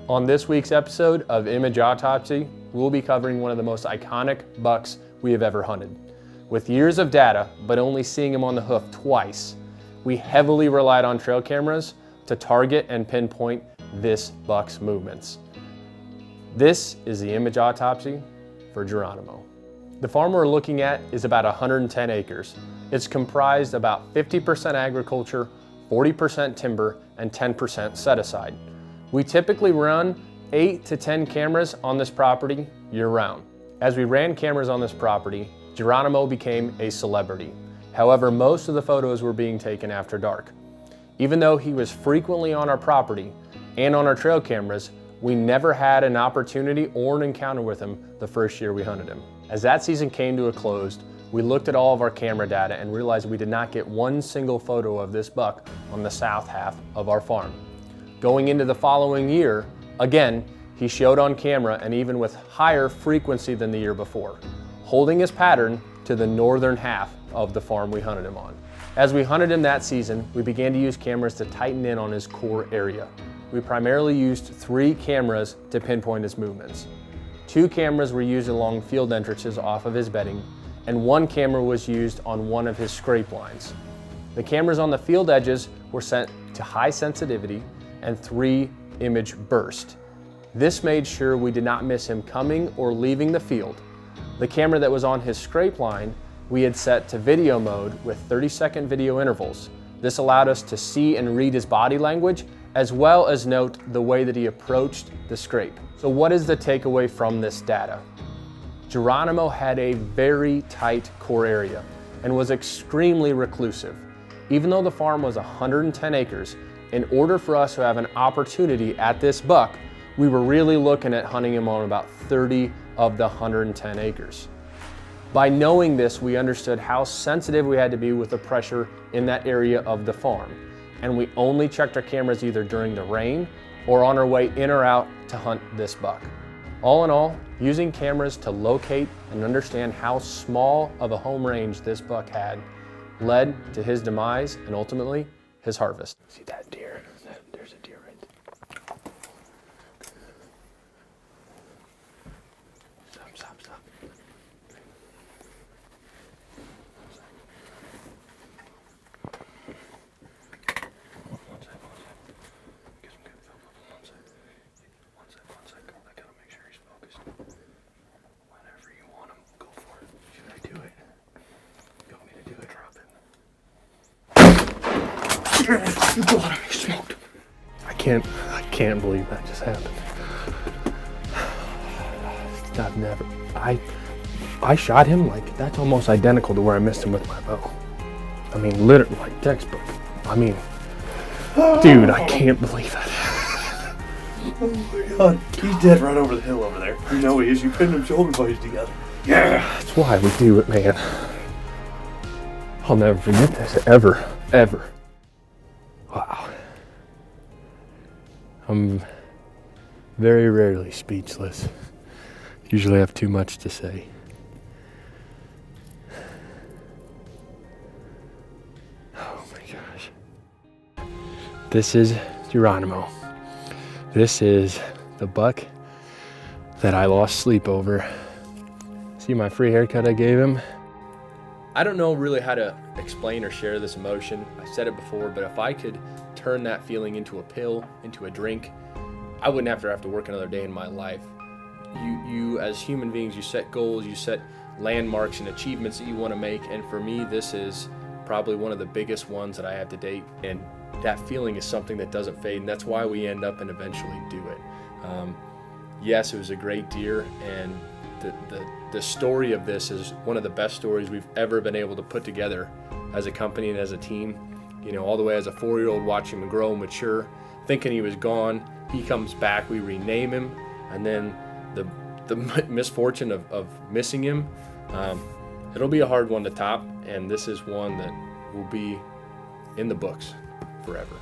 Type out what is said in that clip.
On this week's episode of Image Autopsy, we'll be covering one of the most iconic bucks we have ever hunted. With years of data, but only seeing him on the hoof twice, we heavily relied on trail cameras to target and pinpoint this buck's movements. This is the Image Autopsy for Geronimo. The farm we're looking at is about 110 acres. It's comprised about 50% agriculture, 40% timber, and 10% set aside. We typically run 8 to 10 cameras on this property year-round. As we ran cameras on this property, Geronimo became a celebrity. However, most of the photos were being taken after dark. Even though he was frequently on our property and on our trail cameras, we never had an opportunity or an encounter with him the first year we hunted him. As that season came to a close, we looked at all of our camera data and realized we did not get one single photo of this buck on the south half of our farm. Going into the following year, again, he showed on camera and even with higher frequency than the year before, holding his pattern to the northern half of the farm we hunted him on. As we hunted him that season, we began to use cameras to tighten in on his core area. We primarily used 3 cameras to pinpoint his movements. 2 cameras were used along field entrances off of his bedding, and 1 camera was used on one of his scrape lines. The cameras on the field edges were set to high sensitivity and 3 image burst. This made sure we did not miss him coming or leaving the field. The camera that was on his scrape line we had set to video mode with 30-second video intervals. This allowed us to see and read his body language as well as note the way that he approached the scrape. So what is the takeaway from this data? Geronimo had a very tight core area and was extremely reclusive. Even though the farm was 110 acres, in order for us to have an opportunity at this buck, we were really looking at hunting him on about 30 of the 110 acres. By knowing this, we understood how sensitive we had to be with the pressure in that area of the farm, and we only checked our cameras either during the rain or on our way in or out to hunt this buck. All in all, using cameras to locate and understand how small of a home range this buck had led to his demise and ultimately his harvest. See that deer? There's a deer right there. Stop. One sec. Get some good film. One sec. I gotta make sure he's focused. Whenever you want him, go for it. Should I do it? You want me to do it? Drop it. You got him, he smoked. I can't believe that just happened. I shot him like, that's almost identical to where I missed him with my bow. I mean, literally, like textbook. I mean, dude, I can't believe it. Oh my God, he's dead right over the hill over there. You know he is, you pinned him shoulder blades together. Yeah, that's why we do it, man. I'll never forget this, ever. Wow. I'm very rarely speechless. Usually have too much to say. Oh my gosh. This is Geronimo. This is the buck that I lost sleep over. See my free haircut I gave him? I don't know really how to explain or share this emotion. I said it before, but if I could turn that feeling into a pill, into a drink, I wouldn't have to work another day in my life. You as human beings, you set goals, you set landmarks and achievements that you want to make, and for me, this is probably one of the biggest ones that I have to date, and that feeling is something that doesn't fade, and that's why we end up and eventually do it. Yes, it was a great deer, and the story of this is one of the best stories we've ever been able to put together as a company and as a team. You know, all the way as a 4-year-old, watching him grow, mature, thinking he was gone. He comes back, we rename him, and then the misfortune of missing him, it'll be a hard one to top, and this is one that will be in the books forever.